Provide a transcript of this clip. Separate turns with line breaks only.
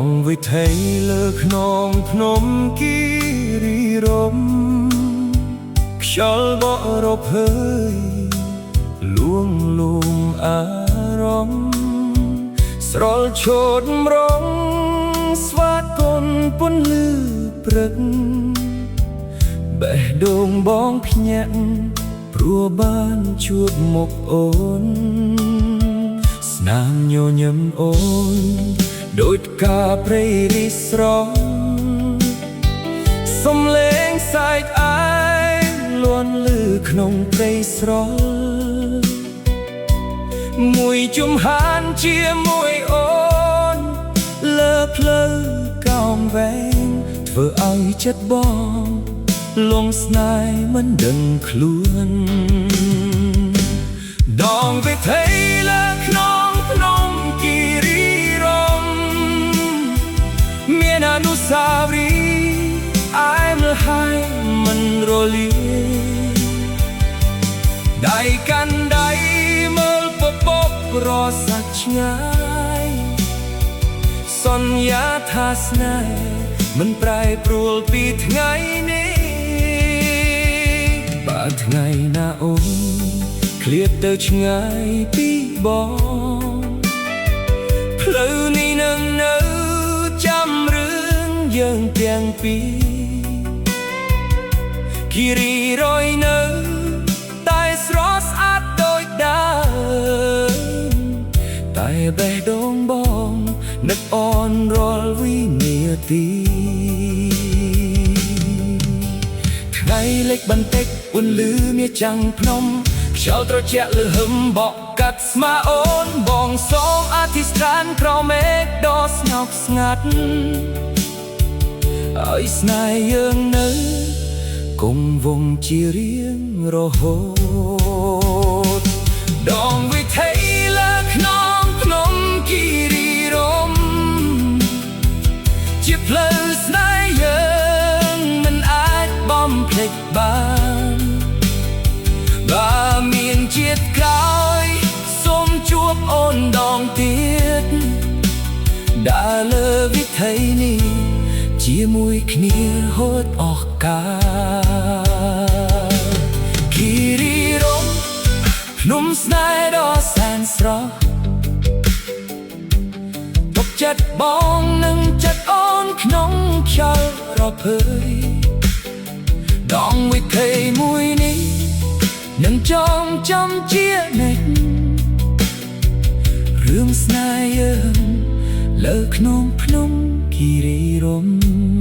ងវិថីលើក្នុងភ្នំគិរីរម្យខ្យល់បក់រភើយលួងលំអារម្មណ៍ស្រលឆូតម្រងស្វាតកូនពន្លឺព្រឹកបេះដូងបងភ្ញាក់ព្រោះបានជួបមុខអូនស្នាមញញឹមអូនដូចផ្កាព្រៃរិះស្រស់សំឡេងសើចអាយលាន់លឺក្នុងព្រៃស្រស់មួយជំហានជាមួយអូនលើផ្លូវកោងវែងធ្វើឲ្យចិត្តបងលងស្នេហ៍មិនដឹងខ្លួនដងវិថីលើក្នុងភ្នំគិរីរម្យមានអនុស្សាវរីយ៍អែមល្ហែមមិនរលាយដៃកាន់ដៃមើលពពករសាច់ឆ្ងាយសន្យាថាស្នេហ៍មិនប្រែប្រួលពីថ្ងៃនេះបើថ្ងៃណាអូនឃ្លាតទៅឆ្ងាយពីបងផ្លូវនេះនឹងនៅចាំរឿងយើងទាំងពីរគិរីរយនៅតែស្រស់ស្អាតដូចដើមតែបេះដូងបងនឹកអូនរាល់វិនាទីថ្ងៃលិចបន្តិចពន្លឺមាសចាំងភ្នំខ្យល់ត្រជាក់លើហឹមបក់កាត់ស្មាអូនបងសូមអធិស្ឋានក្រោមមេឃដ៏ស្ងប់ស្ងាត់ឲ្យស្នេហ៍យើងនៅគង់វង្សជារៀងរហូតដងវិថីលើក្នុងភ្នំគិរីរម្យជាផ្លូវស្នេហ៍យើងមិនអាចបំភ្លេចបានបើមានជាតិក្រោយសូមជួបអូនដងទៀតដើរលើវិថីនេះជាមួយគ្នាហូតអស់កាលគិរីរម្យភ្នំស្នេហ៍ដ៏សែនស្រស់ទុកចិត្តបងនិងចិត្តអូនក្នុងខ្យល់រភើយដងវិថីមួយនេះនឹងចងចាំជានិច្ចរឿងស្នេហ៍យើងលើក្នុងភ្នំគិរីរម្យ